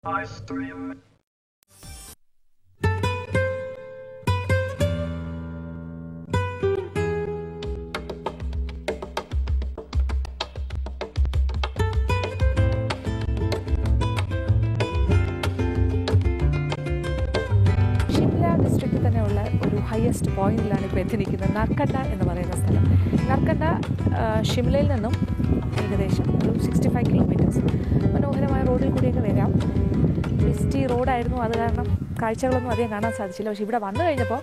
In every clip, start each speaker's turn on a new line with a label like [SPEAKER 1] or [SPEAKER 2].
[SPEAKER 1] ഡിസ്ട്രിക്റ്റിൽ തന്നെയുള്ള ഒരു ഹയസ്റ്റ് പോയിന്റിലാണ് ഇപ്പോൾ എത്തിയിരിക്കുന്നത്. നർക്കണ്ട എന്ന് പറയുന്ന സ്ഥലം. നർക്കണ്ട ഷിംലയിൽ നിന്നും ഏകദേശം ഒരു 65 കിലോമീറ്റേഴ്സ്. മനോഹരമായ റോഡിൽ കൂടിയൊക്കെ വരാം. ട്വിസ്റ്റി റോഡായിരുന്നു, അത് കാരണം കാഴ്ചകളൊന്നും അധികം കാണാൻ സാധിച്ചില്ല. പക്ഷേ ഇവിടെ വന്നു കഴിഞ്ഞപ്പോൾ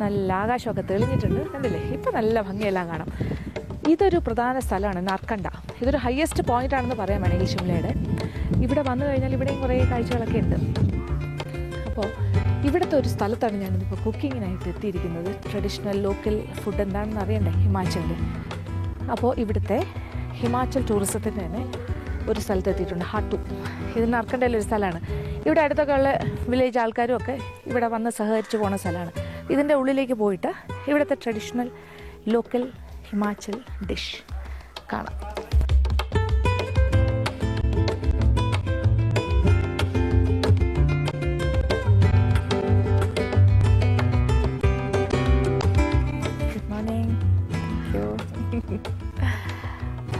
[SPEAKER 1] നല്ല ആകാശമൊക്കെ തെളിഞ്ഞിട്ടുണ്ട്, കണ്ടില്ലേ? ഇപ്പോൾ നല്ല ഭംഗിയെല്ലാം കാണാം. ഇതൊരു പ്രധാന സ്ഥലമാണ് നർക്കണ്ട. ഇതൊരു ഹയസ്റ്റ് പോയിൻ്റ് ആണെന്ന് പറയാൻ വേണമെങ്കിൽ ഷിംലയുടെ. ഇവിടെ വന്നു കഴിഞ്ഞാൽ ഇവിടെയും കുറേ കാഴ്ചകളൊക്കെ ഉണ്ട്. അപ്പോൾ ഇവിടുത്തെ ഒരു സ്ഥലത്താണ് ഞാനിതിപ്പോൾ കുക്കിങ്ങിനായിട്ട് എത്തിയിരിക്കുന്നത്. ട്രഡീഷണൽ ലോക്കൽ ഫുഡ് എന്താണെന്ന് അറിയണ്ടേ ഹിമാചലിൽ. അപ്പോൾ ഇവിടുത്തെ ഹിമാചൽ ടൂറിസത്തിൻ്റെ തന്നെ ഒരു സ്ഥലത്ത് എത്തിയിട്ടുണ്ട്, ഹാട്ടു. ഇത് നർക്കണ്ടയിലൊരു സ്ഥലമാണ്. ഇവിടെ അടുത്തൊക്കെ ഉള്ള വില്ലേജ് ആൾക്കാരും ഒക്കെ ഇവിടെ വന്ന് സഹകരിച്ച് പോകുന്ന സ്ഥലമാണ്. ഇതിൻ്റെ ഉള്ളിലേക്ക് പോയിട്ട് ഇവിടുത്തെ ട്രഡീഷണൽ ലോക്കൽ ഹിമാചൽ ഡിഷ് കാണാം.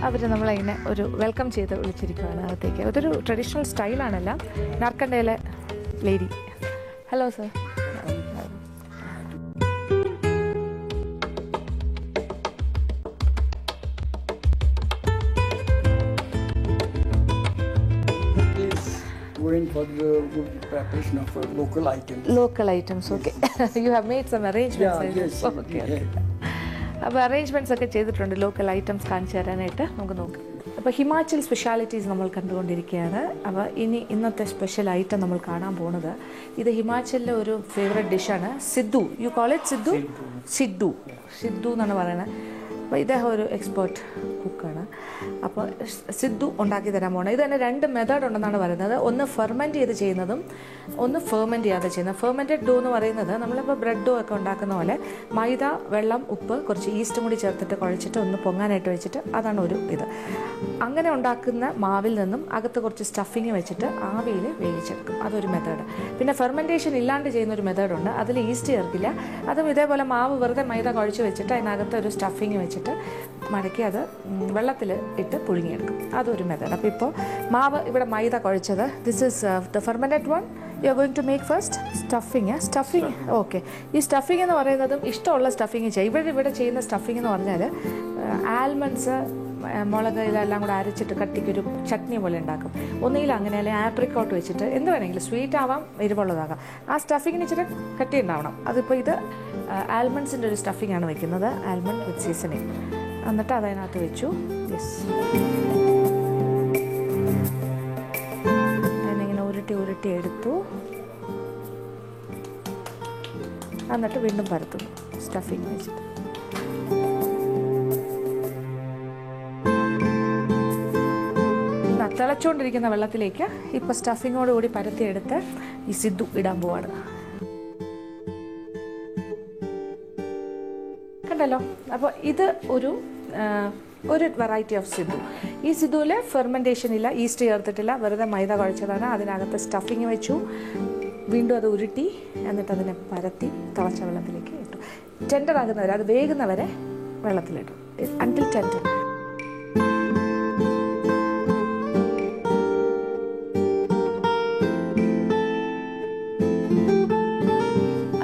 [SPEAKER 1] അവർ നമ്മളിങ്ങനെ ഒരു വെൽക്കം ചെയ്ത് വിളിച്ചിരിക്കുകയാണ് അകത്തേക്ക്. അതൊരു ട്രഡീഷണൽ സ്റ്റൈലാണല്ല, നർക്കണ്ടയിലെ lady. Hello sir.
[SPEAKER 2] Going for the preparation of local items.
[SPEAKER 1] Local items, okay. You have made some arrangements.
[SPEAKER 2] Yeah, yes.
[SPEAKER 1] Okay. അപ്പോൾ അറേഞ്ച്മെൻറ്റ്സ് ഒക്കെ ചെയ്തിട്ടുണ്ട് ലോക്കൽ ഐറ്റംസ് കാണിച്ചു തരാനായിട്ട്. നമുക്ക് നോക്കാം. അപ്പോൾ ഹിമാചൽ സ്പെഷ്യാലിറ്റീസ് നമ്മൾ കണ്ടുകൊണ്ടിരിക്കുകയാണ്. അപ്പോൾ ഇന്നത്തെ സ്പെഷ്യൽ ഐറ്റം നമ്മൾ കാണാൻ പോകുന്നത് ഇത് ഹിമാചലിലെ ഒരു ഫേവറേറ്റ് ഡിഷാണ്, Sidhu. You call it Sidhu? Sidhu എന്നാണ് പറയുന്നത്. അപ്പോൾ ഇദ്ദേഹം ഒരു എക്സ്പേർട്ട് കുക്കാണ്. അപ്പോൾ സിദ്ധു ഉണ്ടാക്കി തരാൻ പോകണം. ഇത് തന്നെ 2 മെത്തേഡ് ഉണ്ടെന്നാണ് പറയുന്നത്. ഒന്ന് ഫെർമെൻറ്റ് ചെയ്ത് ചെയ്യുന്നതും ഒന്ന് ഫെർമെൻറ്റ് ചെയ്യാതെ ചെയ്യുന്നത്. ഫെർമെൻറ്റഡ് ഡോ എന്ന് പറയുന്നത് നമ്മളിപ്പോൾ ബ്രെഡ് ഡോ ഒക്കെ ഉണ്ടാക്കുന്ന പോലെ മൈദ, വെള്ളം, ഉപ്പ്, കുറച്ച് ഈസ്റ്റും കൂടി ചേർത്തിട്ട് കുഴച്ചിട്ട് ഒന്ന് പൊങ്ങാനായിട്ട് വെച്ചിട്ട് അതാണ് ഒരു ഇത്. അങ്ങനെ ഉണ്ടാക്കുന്ന മാവിൽ നിന്നും അകത്ത് കുറച്ച് സ്റ്റഫിങ് വെച്ചിട്ട് ആവിയിൽ വേവിച്ചെടുക്കും. അതൊരു മെത്തേഡ്. പിന്നെ ഫെർമെൻറ്റേഷൻ ഇല്ലാണ്ട് ചെയ്യുന്നൊരു മെത്തേഡുണ്ട്. അതിൽ ഈസ്റ്റ് ചേർക്കില്ല. അതും ഇതേപോലെ മാവ് വെറുതെ മൈദ കുഴച്ച് വെച്ചിട്ട് അതിനകത്ത് ഒരു സ്റ്റഫിങ് വെച്ചിട്ട് മടക്കി അത് വെള്ളത്തിൽ ഇട്ട് പുഴുങ്ങിയെടുക്കും. അതൊരു മെത്തേഡ്. അപ്പോൾ ഇപ്പോൾ മാവ് ഇവിടെ മൈദ കുഴച്ചത്. This is the fermented one. You are going to make first stuffing. Okay. ഈ സ്റ്റഫിങ് എന്ന് പറയുന്നതും ഇഷ്ടമുള്ള സ്റ്റഫിങ് ചെയ്യും. ഇവിടെ ചെയ്യുന്ന സ്റ്റഫിങ് എന്ന് പറഞ്ഞാൽ ആൽമണ്ട്സ്, മുളക് ഇതെല്ലാം കൂടെ അരച്ചിട്ട് കട്ടിക്കൊരു ചട്നി പോലെ ഉണ്ടാക്കും. ഒന്നുകിൽ അങ്ങനെ, അല്ലെങ്കിൽ ആപ്രിക്കോട്ട് വെച്ചിട്ട് എന്ത് വേണമെങ്കിലും, സ്വീറ്റ് ആവാം, എരിവുള്ളതാകാം. ആ സ്റ്റഫിങ്ങിന് ഇച്ചിരി കട്ടി ഉണ്ടാവണം. അതിപ്പോൾ ഇത് ആൽമണ്ട്സിൻ്റെ ഒരു സ്റ്റഫിങ് ആണ് വെക്കുന്നത്, ആൽമണ്ട് വിത്ത് സീസണിങ്. എന്നിട്ട് അതിനകത്ത് വെച്ചു. യെസ്, അതിനിങ്ങനെ ഉരുട്ടി എടുത്തു. എന്നിട്ട് വീണ്ടും പരത്തുന്നു സ്റ്റഫിങ് വെച്ചിട്ട്. തിളച്ചുകൊണ്ടിരിക്കുന്ന വെള്ളത്തിലേക്ക് ഇപ്പോൾ സ്റ്റഫിങ്ങോടുകൂടി പരത്തിയെടുത്ത് ഈ സിദ്ധു ഇടാൻ പോവാണ്. കണ്ടല്ലോ. അപ്പോൾ ഇത് ഒരു വെറൈറ്റി ഓഫ് സിദ്ധു. ഈ സിദ്ധുവിൽ ഫെർമെൻറ്റേഷൻ ഇല്ല, ഈസ്റ്റ് ചേർത്തിട്ടില്ല, വെറുതെ മൈദ കുഴച്ചതാണ്. അതിനകത്ത് സ്റ്റഫിങ് വെച്ചു, വീണ്ടും അത് ഉരുട്ടി, എന്നിട്ട് അതിനെ പരത്തി തിളച്ച വെള്ളത്തിലേക്ക് ഇട്ടു. ടെൻഡർ ആകുന്നവരെ, അത് വേകുന്നവരെ വെള്ളത്തിലിട്ടു, അൺടിൽ ടെൻഡർ.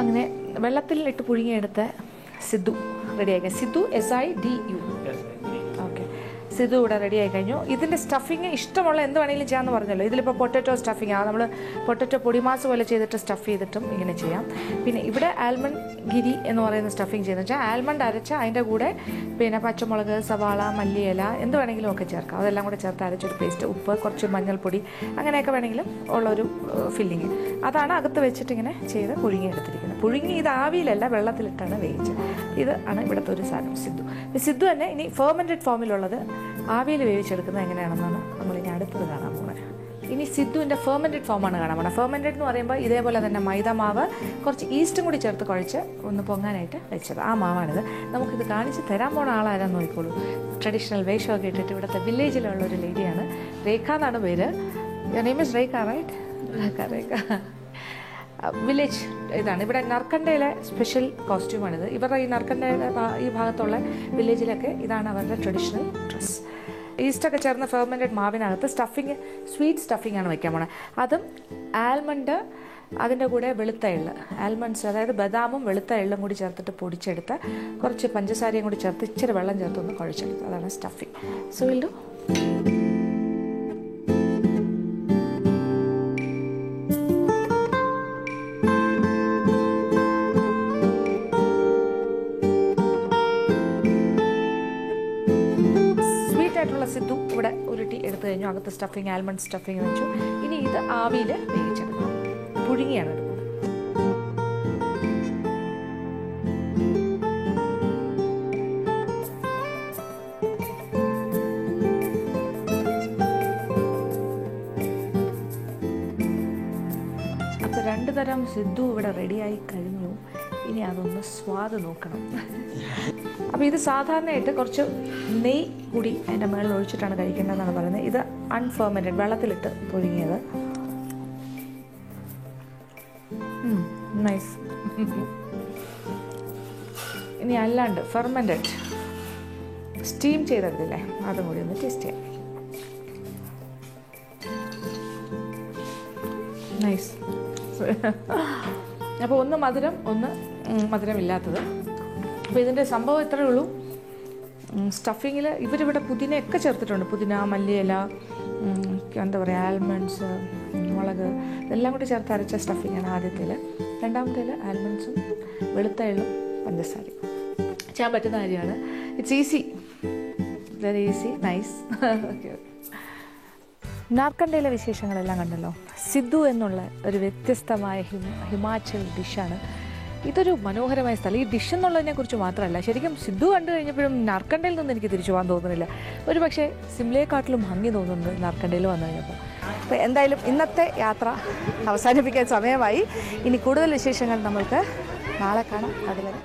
[SPEAKER 1] അങ്ങനെ വെള്ളത്തിൽ ഇട്ട് പുഴുങ്ങിയെടുത്ത സിദ്ധു റെഡിയായി. സിദ്ധു SIDU. ഓക്കെ, സിദ്ധു ഇവിടെ റെഡി ആയി കഴിഞ്ഞു. ഇതിൻ്റെ സ്റ്റഫിങ് ഇഷ്ടമുള്ള എന്ത് വേണമെങ്കിലും ചെയ്യാമെന്ന് പറഞ്ഞല്ലോ. ഇതിലിപ്പോൾ പൊട്ടറ്റോ സ്റ്റഫിങ് ആണ്, നമ്മൾ പൊട്ടറ്റോ പൊടിമാസ് പോലെ ചെയ്തിട്ട് സ്റ്റഫ് ചെയ്തിട്ടും ഇങ്ങനെ ചെയ്യാം. പിന്നെ ഇവിടെ ആൽമണ്ട് ഗിരി എന്ന് പറയുന്ന സ്റ്റഫിങ് ചെയ്യുന്നത് വെച്ചാൽ ആൽമണ്ട് അരച്ച അതിൻ്റെ കൂടെ പിന്നെ പച്ചമുളക്, സവാള, മല്ലിയില എന്ത് വേണമെങ്കിലും ഒക്കെ ചേർക്കാം. അതെല്ലാം കൂടെ ചേർത്ത് അരച്ചൊരു പേസ്റ്റ്, ഉപ്പ്, കുറച്ച് മഞ്ഞൾപ്പൊടി, അങ്ങനെയൊക്കെ വേണമെങ്കിലും ഉള്ളൊരു ഫില്ലിങ്. അതാണ് അകത്ത് വെച്ചിട്ട് ഇങ്ങനെ ചെയ്ത് പുഴുങ്ങിയെടുത്തിരിക്കുന്നത്. പുഴുങ്ങി ഇത് ആവിയിലല്ല, വെള്ളത്തിലിട്ടാണ് വേവിച്ചത്. ഇത് ആണ് ഇവിടുത്തെ ഒരു സാധനം സിദ്ധു. സിദ്ധു തന്നെ ഇനി ഫെർമെൻറ്റഡ് ഫോമിലുള്ളത് ആവിയിൽ വേവിച്ചെടുക്കുന്നത് എങ്ങനെയാണെന്നാണ് നമ്മളിനി അടുത്തത് കാണാൻ പോകുന്നത്. ഇനി സിദ്ധുവിൻ്റെ ഫെർമെൻറ്റഡ് ഫോമാണ് കാണാൻ പോകുന്നത്. ഫെർമെൻറ്റഡ് എന്ന് പറയുമ്പോൾ ഇതേപോലെ തന്നെ മൈദ മാവ് കുറച്ച് ഈസ്റ്റും കൂടി ചേർത്ത് കുഴച്ച് ഒന്ന് പൊങ്ങാനായിട്ട് വെച്ചത്. ആ മാവാണിത്. നമുക്കിത് കാണിച്ച് തരാൻ പോണ ആളാരാന്ന് നോക്കിക്കോളൂ. ട്രഡീഷണൽ വേഷമൊക്കെ ഇട്ടിട്ട് ഇവിടുത്തെ വില്ലേജിലുള്ള ഒരു ലേഡിയാണ്. രേഖ എന്നാണ് പേര്. Your name is Rekha, right? Kareka village ഇതാണ്. ഇവിടെ നർക്കണ്ടയിലെ സ്പെഷ്യൽ കോസ്റ്റ്യൂമാണിത്. ഇവരുടെ ഈ നർക്കണ്ടയിലെ ഈ ഭാഗത്തുള്ള വില്ലേജിലൊക്കെ ഇതാണ് അവരുടെ ട്രഡീഷണൽ ഡ്രസ്സ്. ഈസ്റ്റൊക്കെ ചേർന്ന ഫെർമെൻറ്റഡ് മാവിനകത്ത് സ്റ്റഫിങ്, സ്വീറ്റ് സ്റ്റഫിംഗ് ആണ് വയ്ക്കാൻ പോണത്. അതും ആൽമണ്ട്, അതിൻ്റെ കൂടെ വെളുത്ത എള്ള്, ആൽമണ്ട്സ് അതായത് ബദാമും വെളുത്ത എള്ളും കൂടി ചേർത്തിട്ട് പൊടിച്ചെടുത്ത് കുറച്ച് പഞ്ചസാരയും കൂടി ചേർത്ത് ഇച്ചിരി വെള്ളം ചേർത്തൊന്ന് കുഴച്ചെടുത്ത്, അതാണ് stuffing. So will do. Sidhu ഇവിടെ ഉരുട്ടി എടുത്തു കഴിഞ്ഞു. അകത്ത് സ്റ്റഫിങ്, ആൽമണ്ട് സ്റ്റഫിങ് വെച്ചു. ഇനി ഇത് ആവിയിൽ വേവിച്ചെടുക്കണം. പുഴുങ്ങിയാണ് എടുക്കുന്നത്. അപ്പോൾ 2 തരം സിദ്ധു ഇവിടെ റെഡിയായി കഴിഞ്ഞു. ഇനി അതൊന്ന് സ്വാദ് നോക്കണം. അപ്പോൾ ഇത് സാധാരണയായിട്ട് കുറച്ച് നെയ്യ് കൂടി അതിൻ്റെ മുകളിൽ ഒഴിച്ചിട്ടാണ് കഴിക്കേണ്ടതെന്നാണ് പറയുന്നത്. ഇത് അൺഫെർമെൻറ്റഡ്, വെള്ളത്തിലിട്ട് പുഴുങ്ങിയത്. നൈസ്. ഇനി അല്ലാണ്ട് ഫെർമെൻറ്റഡ് സ്റ്റീം ചെയ്തെടുത്തില്ലേ, അതും കൂടി ഒന്ന് ടേസ്റ്റ് ചെയ്യാം. നൈസ്. അപ്പോൾ ഒന്ന് മധുരം, ഒന്ന് മധുരമില്ലാത്തത്. അപ്പോൾ ഇതിൻ്റെ സംഭവം ഇത്രയേ ഉള്ളൂ. സ്റ്റഫിങ്ങിൽ ഇവരിവിടെ പുതിനയൊക്കെ ചേർത്തിട്ടുണ്ട്. പുതിന, മല്ലിയില, എന്താ പറയുക, ആൽമണ്ട്സ്, മുളക്, ഇതെല്ലാം കൂടി ചേർത്ത് അരച്ച സ്റ്റഫിങ്ങാണ് ആദ്യത്തേൽ. രണ്ടാമത്തേൽ ആൽമണ്ട്സും വെളുത്ത എള്ളും പഞ്ചസാരയും. ചെയ്യാൻ പറ്റുന്ന കാര്യമാണ്. It's easy, very easy, nice. Okay. നാർക്കണ്ടയിലെ വിശേഷങ്ങളെല്ലാം കണ്ടല്ലോ. സിദ്ധു എന്നുള്ള ഒരു വ്യത്യസ്തമായ ഹിമാചൽ ഡിഷാണ്. ഇതൊരു മനോഹരമായ സ്ഥലം. ഈ ഡിഷ് എന്നുള്ളതിനെക്കുറിച്ച് മാത്രമല്ല, ശരിക്കും സിദ്ധു കണ്ടു കഴിഞ്ഞപ്പോഴും നാർക്കണ്ടയിൽ നിന്ന് എനിക്ക് തിരിച്ചു പോകാൻ തോന്നുന്നില്ല. ഒരു പക്ഷേ സിംലയെക്കാട്ടിലും ഭംഗി തോന്നുന്നുണ്ട് നാർക്കണ്ടയിൽ വന്നു കഴിഞ്ഞപ്പോൾ. അപ്പോൾ എന്തായാലും ഇന്നത്തെ യാത്ര അവസാനിപ്പിക്കാൻ സമയമായി. ഇനി കൂടുതൽ വിശേഷങ്ങൾ നമ്മൾക്ക് നാളെ കാണാം. അതുവരെ